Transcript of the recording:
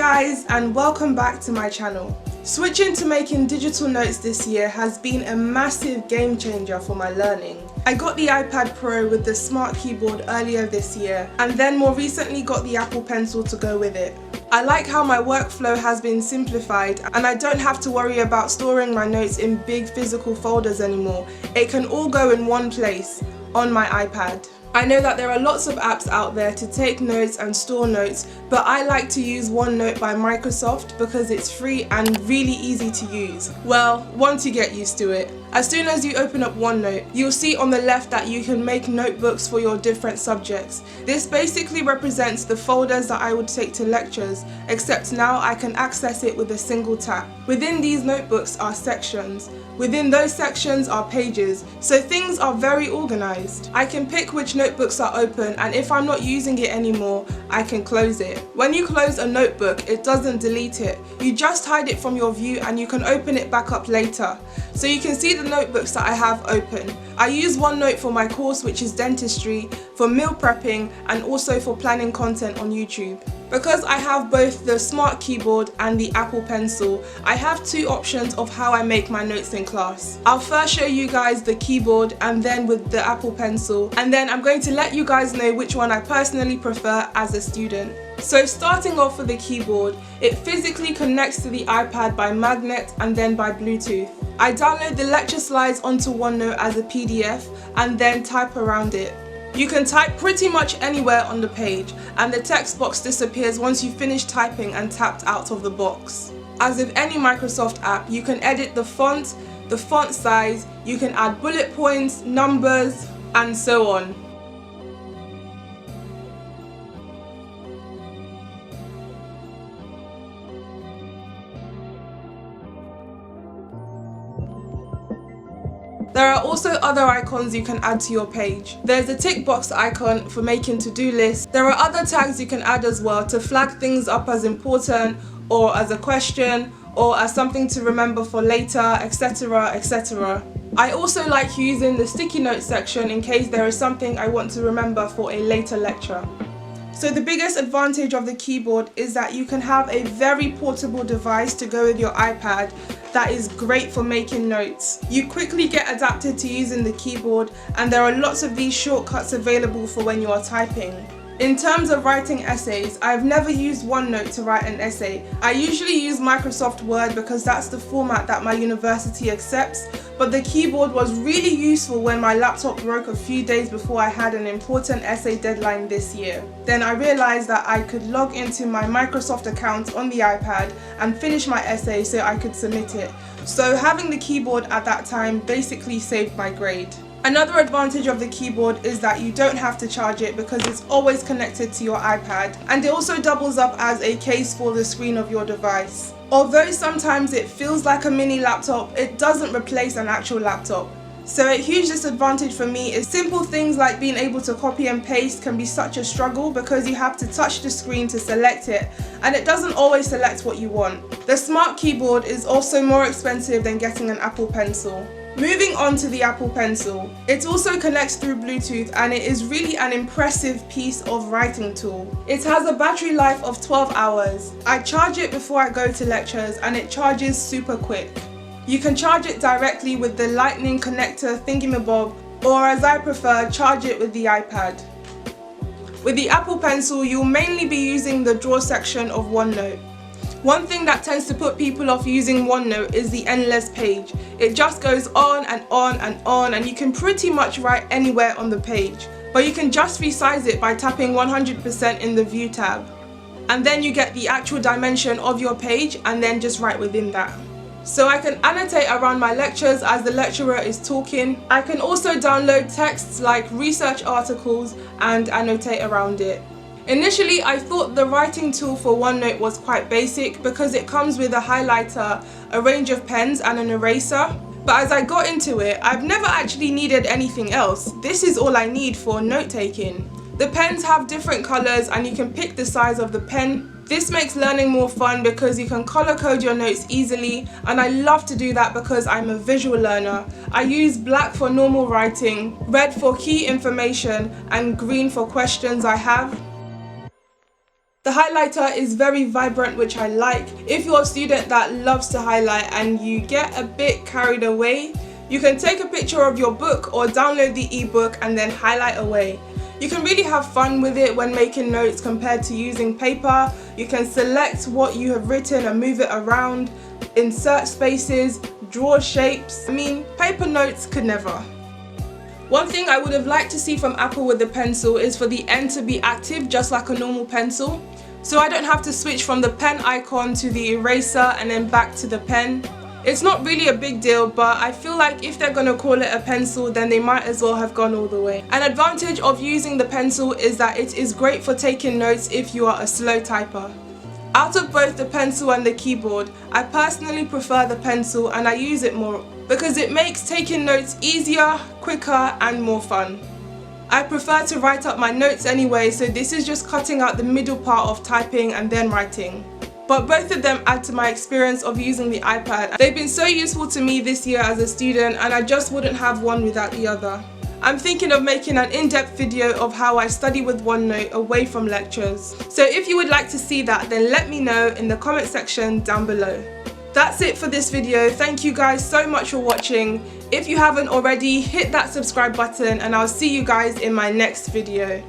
guys, and welcome back to my channel. Switching to making digital notes this year has been a massive game changer for my learning. I got the iPad Pro with the smart keyboard earlier this year, and then more recently got the Apple Pencil to go with it. I like how my workflow has been simplified and I don't have to worry about storing my notes in big physical folders anymore. It can all go in one place, on my iPad. I know that there are lots of apps out there to take notes and store notes, but I like to use OneNote by Microsoft because it's free and really easy to use. Well, once you get used to it. As soon as you open up OneNote, you'll see on the left that you can make notebooks for your different subjects. This basically represents the folders that I would take to lectures, except now I can access it with a single tap. Within these notebooks are sections. Within those sections are pages, so things are very organized. I can pick which notebooks are open, and if I'm not using it anymore, I can close it. When you close a notebook, it doesn't delete it. You just hide it from your view and you can open it back up later. So you can see the notebooks that I have open. I use OneNote for my course, which is dentistry, for meal prepping, and also for planning content on YouTube. Because I have both the smart keyboard and the Apple Pencil, I have two options of how I make my notes in class. I'll first show you guys the keyboard and then with the Apple Pencil, and then I'm going to let you guys know which one I personally prefer as a student. So starting off with the keyboard, it physically connects to the iPad by magnet and then by Bluetooth. I download the lecture slides onto OneNote as a PDF and then type around it. You can type pretty much anywhere on the page, and the text box disappears once you finish typing and tapped out of the box. As with any Microsoft app, you can edit the font size, you can add bullet points, numbers, and so on. There are also other icons you can add to your page. There's a tick box icon for making to-do lists. There are other tags you can add as well to flag things up as important, or as a question, or as something to remember for later, etc, etc. I also like using the sticky notes section in case there is something I want to remember for a later lecture. So the biggest advantage of the keyboard is that you can have a very portable device to go with your iPad that is great for making notes. You quickly get adapted to using the keyboard, and there are lots of these shortcuts available for when you are typing. In terms of writing essays, I've never used OneNote to write an essay. I usually use Microsoft Word because that's the format that my university accepts, but the keyboard was really useful when my laptop broke a few days before I had an important essay deadline this year. Then I realized that I could log into my Microsoft account on the iPad and finish my essay so I could submit it. So having the keyboard at that time basically saved my grade. Another advantage of the keyboard is that you don't have to charge it because it's always connected to your iPad, and it also doubles up as a case for the screen of your device. Although sometimes it feels like a mini laptop, it doesn't replace an actual laptop. So a huge disadvantage for me is simple things like being able to copy and paste can be such a struggle because you have to touch the screen to select it, and it doesn't always select what you want. The smart keyboard is also more expensive than getting an Apple Pencil. Moving on to the Apple Pencil, it also connects through Bluetooth, and it is really an impressive piece of writing tool. It has a battery life of 12 hours. I charge it before I go to lectures and it charges super quick. You can charge it directly with the lightning connector thingamabob, or as I prefer, charge it with the iPad. With the Apple Pencil, you'll mainly be using the draw section of OneNote. One thing that tends to put people off using OneNote is the endless page. It just goes on and on and on, and you can pretty much write anywhere on the page. But you can just resize it by tapping 100% in the View tab. And then you get the actual dimension of your page and then just write within that. So I can annotate around my lectures as the lecturer is talking. I can also download texts like research articles and annotate around it. Initially, I thought the writing tool for OneNote was quite basic because it comes with a highlighter, a range of pens, and an eraser. But as I got into it, I've never actually needed anything else. This is all I need for note-taking. The pens have different colors and you can pick the size of the pen. This makes learning more fun because you can color code your notes easily, and I love to do that because I'm a visual learner. I use black for normal writing, red for key information, and green for questions I have. The highlighter is very vibrant, which I like. If you're a student that loves to highlight and you get a bit carried away, you can take a picture of your book or download the ebook and then highlight away. You can really have fun with it when making notes compared to using paper. You can select what you have written and move it around, insert spaces, draw shapes. I mean, paper notes could never. One thing I would have liked to see from Apple with the pencil is for the end to be active just like a normal pencil. So I don't have to switch from the pen icon to the eraser and then back to the pen. It's not really a big deal, but I feel like if they're gonna call it a pencil, then they might as well have gone all the way. An advantage of using the pencil is that it is great for taking notes if you are a slow typer. Out of both the pencil and the keyboard, I personally prefer the pencil and I use it more because it makes taking notes easier, quicker and more fun. I prefer to write up my notes anyway, so this is just cutting out the middle part of typing and then writing. But both of them add to my experience of using the iPad. They've been so useful to me this year as a student and I just wouldn't have one without the other. I'm thinking of making an in-depth video of how I study with OneNote away from lectures. So if you would like to see that, then let me know in the comment section down below. That's it for this video. Thank you guys so much for watching. If you haven't already, hit that subscribe button and I'll see you guys in my next video.